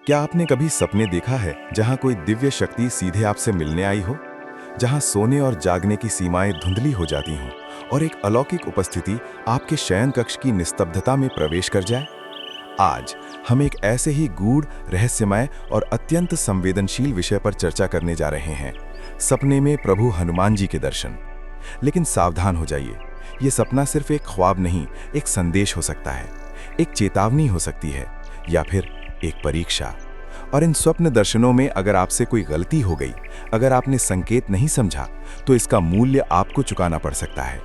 क्या आपने कभी सपने देखा है जहां कोई दिव्य शक्ति सीधे आपसे मिलने आई हो, जहां सोने और जागने की सीमाएं धुंधली हो जाती हों और एक अलौकिक उपस्थिति आपके शयन कक्ष की निस्तब्धता में प्रवेश कर जाए? आज हम एक ऐसे ही गूढ़, रहस्यमय और अत्यंत संवेदनशील विषय पर चर्चा करने जा रहे हैं, सपने में प्रभु हनुमान जी के दर्शन। लेकिन सावधान हो जाइए, ये सपना सिर्फ एक ख्वाब नहीं, एक संदेश हो सकता है, एक चेतावनी हो सकती है, या फिर एक परीक्षा। और इन स्वप्न दर्शनों में अगर आपसे कोई गलती हो गई, अगर आपने संकेत नहीं समझा, तो इसका मूल्य आपको चुकाना पड़ सकता है।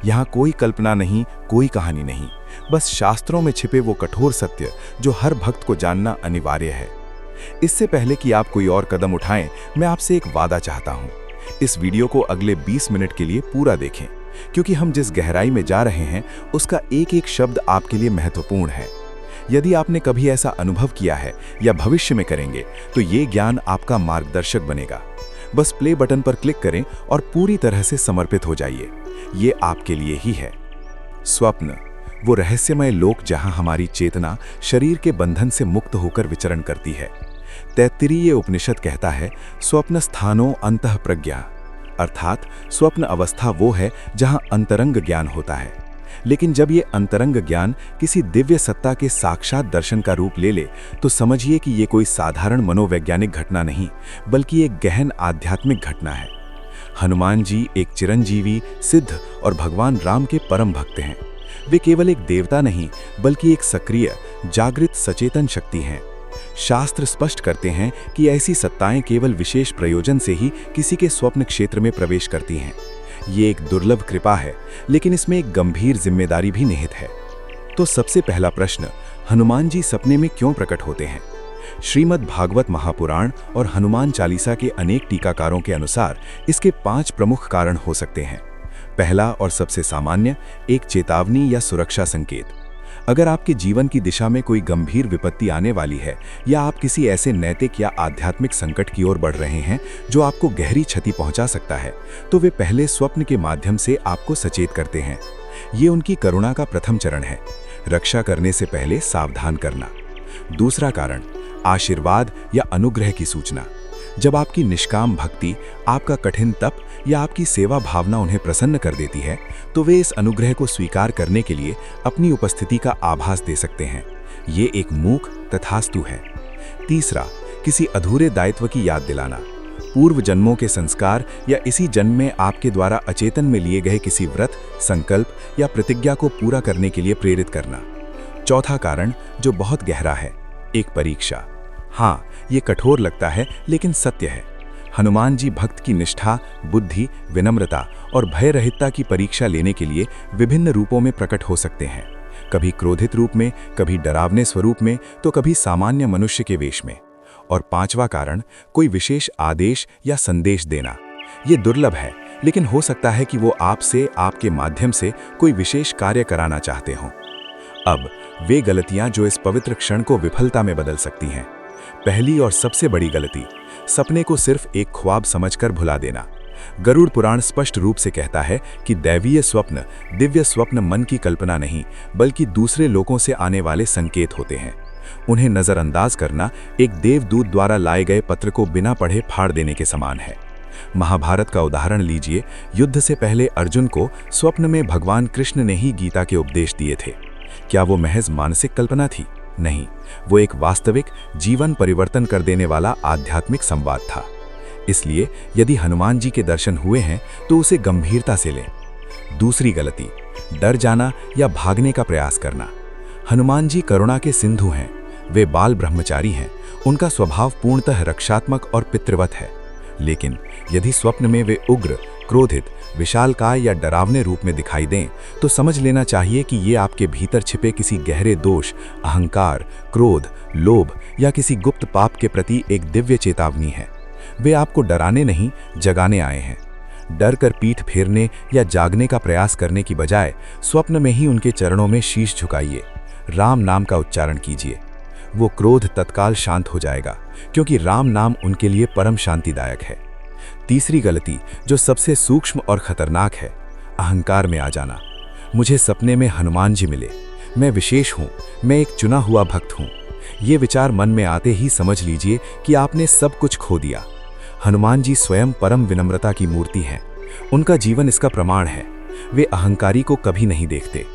यहाँ कोई कल्पना नहीं, कोई कहानी नहीं, बस शास्त्रों में छिपे वो कठोर सत्य जो हर भक्त को जानना अनिवार्य है। इससे पहले कि आप कोई और कदम उठाएं, मैं आपसे एक वादा चाहता हूँ। इस वीडियो को अगले 20 मिनट के लिए पूरा देखें, क्योंकि हम जिस गहराई में जा रहे हैं उसका एक एक शब्द आपके लिए महत्वपूर्ण है। यदि आपने कभी ऐसा अनुभव किया है या भविष्य में करेंगे, तो ये ज्ञान आपका मार्गदर्शक बनेगा। बस प्ले बटन पर क्लिक करें और पूरी तरह से समर्पित हो जाइए। ये आपके लिए ही है। स्वप्न, वो रहस्यमय लोक जहां हमारी चेतना शरीर के बंधन से मुक्त होकर विचरण करती है। तैत्तिरीय उपनिषद कहता है, स्वप्न स्थानो अंतः प्रज्ञा, अर्थात स्वप्न अवस्था वो है जहां अंतरंग ज्ञान होता है। लेकिन जब ये अंतरंग ज्ञान किसी दिव्य सत्ता के साक्षात दर्शन का रूप ले ले, तो समझिए कि ये कोई साधारण मनोवैज्ञानिक घटना नहीं, बल्कि एक गहन आध्यात्मिक घटना है। हनुमान जी एक चिरंजीवी, सिद्ध और भगवान राम के परम भक्त हैं। वे केवल एक देवता नहीं, बल्कि एक सक्रिय, जागृत, सचेतन शक्ति हैं। शास्त्र स्पष्ट करते हैं कि ऐसी सत्ताएं केवल विशेष प्रयोजन से ही किसी के स्वप्न क्षेत्र में प्रवेश करती हैं। ये एक दुर्लभ कृपा है, लेकिन इसमें एक गंभीर जिम्मेदारी भी निहित है। तो सबसे पहला प्रश्न, हनुमान जी सपने में क्यों प्रकट होते हैं? श्रीमद् भागवत महापुराण और हनुमान चालीसा के अनेक टीकाकारों के अनुसार इसके 5 प्रमुख कारण हो सकते हैं। पहला और सबसे सामान्य, एक चेतावनी या सुरक्षा संकेत। अगर आपके जीवन की दिशा में कोई गंभीर विपत्ति आने वाली है, या आप किसी ऐसे नैतिक या आध्यात्मिक संकट की ओर बढ़ रहे हैं जो आपको गहरी क्षति पहुंचा सकता है, तो वे पहले स्वप्न के माध्यम से आपको सचेत करते हैं। ये उनकी करुणा का प्रथम चरण है, रक्षा करने से पहले सावधान करना। दूसरा कारण, आशीर्वाद या अनुग्रह की सूचना। जब आपकी निष्काम भक्ति, आपका कठिन तप या आपकी सेवा भावना उन्हें प्रसन्न कर देती है, तो वे इस अनुग्रह को स्वीकार करने के लिए अपनी उपस्थिति का आभास दे सकते हैं। ये एक मूक तथास्तु है। तीसरा, किसी अधूरे दायित्व की याद दिलाना। पूर्व जन्मों के संस्कार या इसी जन्म में आपके द्वारा अचेतन में लिए गए किसी व्रत, संकल्प या प्रतिज्ञा को पूरा करने के लिए प्रेरित करना। चौथा कारण, जो बहुत गहरा है, एक परीक्षा। हाँ, ये कठोर लगता है, लेकिन सत्य है। हनुमान जी भक्त की निष्ठा, बुद्धि, विनम्रता और भय रहितता की परीक्षा लेने के लिए विभिन्न रूपों में प्रकट हो सकते हैं। कभी क्रोधित रूप में, कभी डरावने स्वरूप में, तो कभी सामान्य मनुष्य के वेश में। और पांचवा कारण, कोई विशेष आदेश या संदेश देना। ये दुर्लभ है, लेकिन हो सकता है कि वो आपसे, आपके माध्यम से कोई विशेष कार्य कराना चाहते हों। अब वे गलतियां जो इस पवित्र क्षण को विफलता में बदल सकती हैं। पहली और सबसे बड़ी गलती, सपने को सिर्फ एक ख्वाब समझकर भुला देना। गरुड़ पुराण स्पष्ट रूप से कहता है कि दैवीय स्वप्न, दिव्य स्वप्न मन की कल्पना नहीं, बल्कि दूसरे लोगों से आने वाले संकेत होते हैं। उन्हें नजरअंदाज करना एक देवदूत द्वारा लाए गए पत्र को बिना पढ़े फाड़ देने के समान है। महाभारत का उदाहरण लीजिए। युद्ध से पहले अर्जुन को स्वप्न में भगवान कृष्ण ने ही गीता के उपदेश दिए थे। क्या वो महज मानसिक कल्पना थी? नहीं, वो एक वास्तविक, जीवन परिवर्तन कर देने वाला आध्यात्मिक संवाद था। इसलिए यदि हनुमान जी के दर्शन हुए हैं, तो उसे गंभीरता से लें। दूसरी गलती, डर जाना या भागने का प्रयास करना। हनुमान जी करुणा के सिंधु हैं। वे बाल ब्रह्मचारी हैं। उनका स्वभाव पूर्णतः रक्षात्मक और पितृवत है। लेकिन यदि स्वप्न में वे उग्र, क्रोधित, विशालकाय या डरावने रूप में दिखाई दें, तो समझ लेना चाहिए कि ये आपके भीतर छिपे किसी गहरे दोष, अहंकार, क्रोध, लोभ या किसी गुप्त पाप के प्रति एक दिव्य चेतावनी है। वे आपको डराने नहीं, जगाने आए हैं। डर कर पीठ फेरने या जागने का प्रयास करने की बजाय स्वप्न में ही उनके चरणों में शीश झुकाइए, राम नाम का उच्चारण कीजिए। वो क्रोध तत्काल शांत हो जाएगा, क्योंकि राम नाम उनके लिए परम शांतिदायक है। तीसरी गलती, जो सबसे सूक्ष्म और खतरनाक है, अहंकार में आ जाना। मुझे सपने में हनुमान जी मिले, मैं विशेष हूँ, मैं एक चुना हुआ भक्त हूँ। ये विचार मन में आते ही समझ लीजिए कि आपने सब कुछ खो दिया। हनुमान जी स्वयं परम विनम्रता की मूर्ति हैं। उनका जीवन इसका प्रमाण है। वे अहंकारी को कभी नहीं देखते।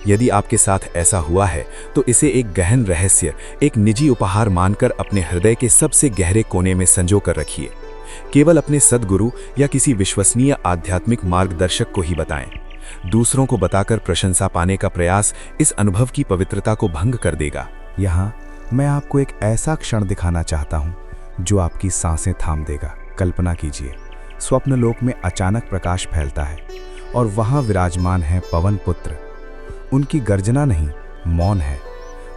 यदि आपके साथ ऐसा हुआ है तो इसे एक गहन रहस्य, एक निजी उपहार मानकर अपने हृदय के सबसे गहरे कोने में संजो कर रखिए। केवल अपने सद्गुरु या किसी विश्वसनीय आध्यात्मिक मार्गदर्शक को ही बताएं। दूसरों को बताकर प्रशंसा पाने का प्रयास इस अनुभव की पवित्रता को भंग कर देगा। यहाँ मैं आपको एक ऐसा क्षण दिखाना चाहता हूँ जो आपकी सांसें थाम देगा। कल्पना कीजिए, स्वप्न लोक में अचानक प्रकाश फैलता है और वहाँ विराजमान है पवन पुत्र। उनकी गर्जना नहीं, मौन है।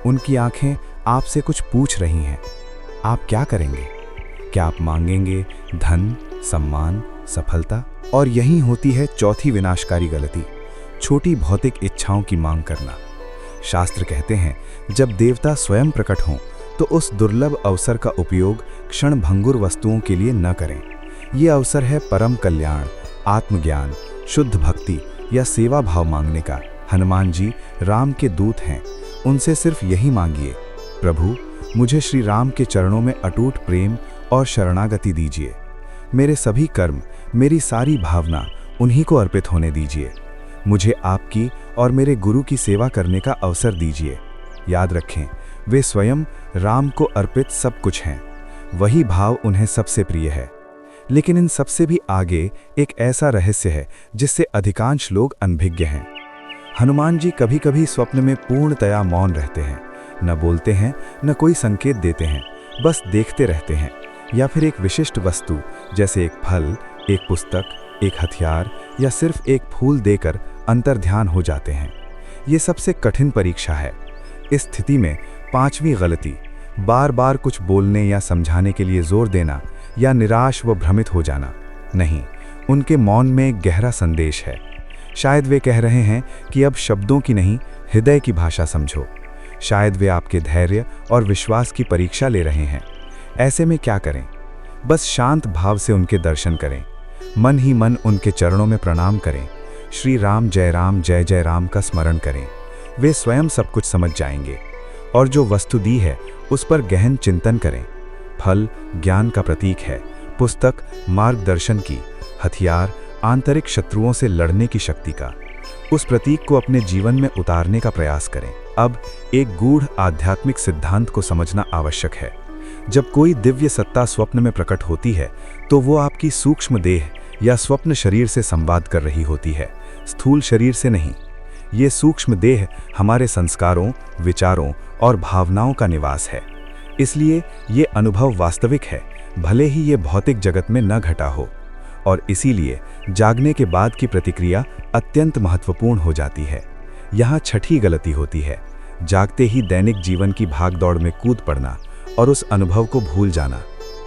उनकी आंखें आपसे कुछ पूछ रही हैं। आप क्या करेंगे? क्या आप मांगेंगे धन, सम्मान, सफलता? और यही होती है चौथी विनाशकारी गलती, छोटी भौतिक इच्छाओं की मांग करना। शास्त्र कहते हैं, जब देवता स्वयं प्रकट हों तो उस दुर्लभ अवसर का उपयोग क्षण भंगुर वस्तुओं के लिए न करें। ये अवसर है परम कल्याण, आत्मज्ञान, शुद्ध भक्ति या सेवा भाव मांगने का। हनुमान जी राम के दूत हैं। उनसे सिर्फ यही मांगिए, प्रभु मुझे श्री राम के चरणों में अटूट प्रेम और शरणागति दीजिए। मेरे सभी कर्म, मेरी सारी भावना उन्हीं को अर्पित होने दीजिए। मुझे आपकी और मेरे गुरु की सेवा करने का अवसर दीजिए। याद रखें, वे स्वयं राम को अर्पित सब कुछ हैं। वही भाव उन्हें सबसे प्रिय है। लेकिन इन सबसे भी आगे एक ऐसा रहस्य है जिससे अधिकांश लोग अनभिज्ञ हैं। हनुमान जी कभी कभी स्वप्न में पूर्णतया मौन रहते हैं। न बोलते हैं, न कोई संकेत देते हैं, बस देखते रहते हैं। या फिर एक विशिष्ट वस्तु जैसे एक फल, एक पुस्तक, एक हथियार या सिर्फ एक फूल देकर अंतर्ध्यान हो जाते हैं। ये सबसे कठिन परीक्षा है। इस स्थिति में पांचवी गलती, बार बार कुछ बोलने या समझाने के लिए जोर देना या निराश व भ्रमित हो जाना। नहीं, उनके मौन में एक गहरा संदेश है। शायद वे कह रहे हैं कि अब शब्दों की नहीं, हृदय की भाषा समझो। शायद वे आपके धैर्य और विश्वास की परीक्षा ले रहे हैं। ऐसे में क्या करें? बस शांत भाव से उनके दर्शन करें। मन ही मन उनके चरणों में प्रणाम करें। श्री राम जय जय राम का स्मरण करें। वे स्वयं सब कुछ समझ जाएंगे। और जो वस्तु दी है उस पर गहन चिंतन करें। फल ज्ञान का प्रतीक है, पुस्तक मार्गदर्शन की, हथियार आंतरिक शत्रुओं से लड़ने की शक्ति का। उस प्रतीक को अपने जीवन में उतारने का प्रयास करें। अब एक गूढ़ आध्यात्मिक सिद्धांत को समझना आवश्यक है। जब कोई दिव्य सत्ता स्वप्न में प्रकट होती है तो वो आपकी सूक्ष्म देह या स्वप्न शरीर से संवाद कर रही होती है, स्थूल शरीर से नहीं। ये सूक्ष्म देह हमारे संस्कारों, विचारों और भावनाओं का निवास है। इसलिए ये अनुभव वास्तविक है, भले ही ये भौतिक जगत में न घटा हो। और इसीलिए जागने के बाद की प्रतिक्रिया अत्यंत महत्वपूर्ण हो जाती है। यहाँ छठी गलती होती है, जागते ही दैनिक जीवन की भागदौड़ में कूद पड़ना और उस अनुभव को भूल जाना।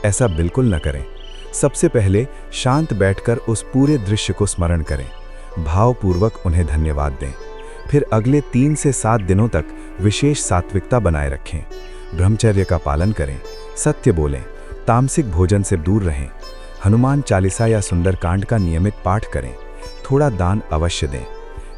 ऐसा बिल्कुल न करें। सबसे पहले शांत बैठकर उस पूरे दृश्य को स्मरण करें, भावपूर्वक उन्हें धन्यवाद दें। फिर अगले 3 से 7 दिनों तक विशेष सात्विकता बनाए रखें। ब्रह्मचर्य का पालन करें, सत्य बोलें, तामसिक भोजन से दूर रहें। हनुमान चालीसा या सुंदरकांड का नियमित पाठ करें। थोड़ा दान अवश्य दें।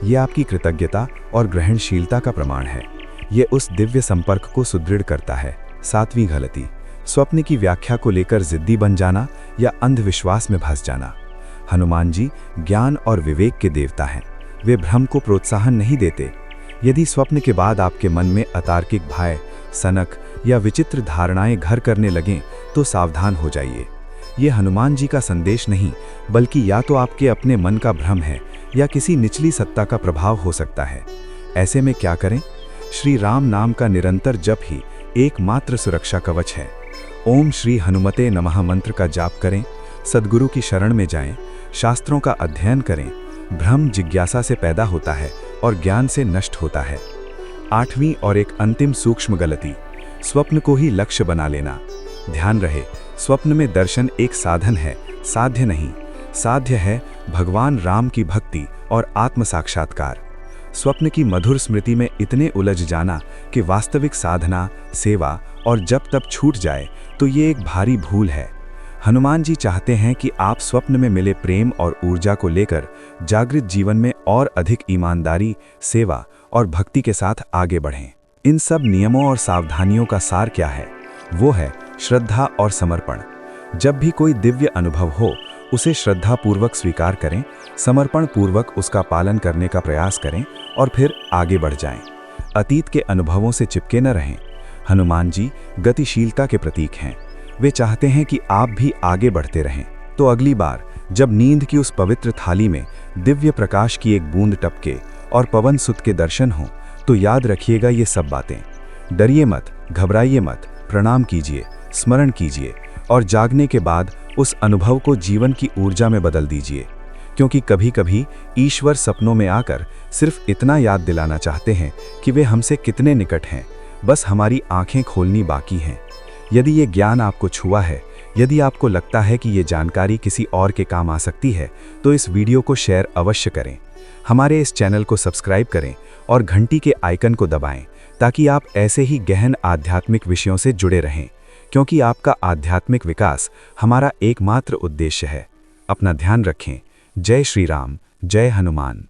ये आपकी कृतज्ञता और ग्रहणशीलता का प्रमाण है। ये उस दिव्य संपर्क को सुदृढ़ करता है। 7वीं गलती, स्वप्न की व्याख्या को लेकर जिद्दी बन जाना या अंधविश्वास में फंस जाना। हनुमान जी ज्ञान और विवेक के देवता हैं। वे भ्रम को प्रोत्साहन नहीं देते। यदि स्वप्न के बाद आपके मन में अतार्किक भय, सनक या विचित्र धारणाएं घर करने लगें तो सावधान हो जाइए। ये हनुमान जी का संदेश नहीं, बल्कि या तो आपके अपने मन का भ्रम है या किसी निचली सत्ता का प्रभाव हो सकता है। ऐसे में क्या करें? श्री राम नाम का निरंतर जप ही एकमात्र सुरक्षा कवच है। ओम श्री हनुमते नमः मंत्र का जाप करें, सद्गुरु की शरण में जाएं, शास्त्रों का अध्ययन करें। भ्रम जिज्ञासा से पैदा होता है और ज्ञान से नष्ट होता है। 8वीं और एक अंतिम सूक्ष्म गलती, स्वप्न को ही लक्ष्य बना लेना। ध्यान रहे, स्वप्न में दर्शन एक साधन है, साध्य नहीं। साध्य है भगवान राम की भक्ति और आत्म साक्षात्कार। स्वप्न की मधुर स्मृति में इतने उलझ जाना कि वास्तविक साधना, सेवा और जब तब छूट जाए तो ये एक भारी भूल है। हनुमान जी चाहते हैं कि आप स्वप्न में मिले प्रेम और ऊर्जा को लेकर जागृत जीवन में और अधिक ईमानदारी, सेवा और भक्ति के साथ आगे बढ़ें। इन सब नियमों और सावधानियों का सार क्या है? वो है श्रद्धा और समर्पण। जब भी कोई दिव्य अनुभव हो, उसे श्रद्धापूर्वक स्वीकार करें, समर्पण पूर्वक उसका पालन करने का प्रयास करें और फिर आगे बढ़ जाएं। अतीत के अनुभवों से चिपके न रहें। हनुमान जी गतिशीलता के प्रतीक हैं। वे चाहते हैं कि आप भी आगे बढ़ते रहें। तो अगली बार जब नींद की उस पवित्र थाली में दिव्य प्रकाश की एक बूंद टपके और पवन सुत के दर्शन हो, तो याद रखिएगा ये सब बातें। डरिए मत, घबराइए मत, प्रणाम कीजिए, स्मरण कीजिए और जागने के बाद उस अनुभव को जीवन की ऊर्जा में बदल दीजिए। क्योंकि कभी-कभी ईश्वर सपनों में आकर सिर्फ इतना याद दिलाना चाहते हैं कि वे हमसे कितने निकट हैं, बस हमारी आंखें खोलनी बाकी हैं। यदि ये ज्ञान आपको छुआ है, यदि आपको लगता है कि ये जानकारी किसी और के काम आ सकती है, तो इस वीडियो को शेयर अवश्य करें। हमारे इस चैनल को सब्सक्राइब करें और घंटी के आइकन को दबाएं, ताकि आप ऐसे ही गहन आध्यात्मिक विषयों से जुड़े रहें। क्योंकि आपका आध्यात्मिक विकास हमारा एकमात्र उद्देश्य है। अपना ध्यान रखें। जय श्री राम, जय हनुमान।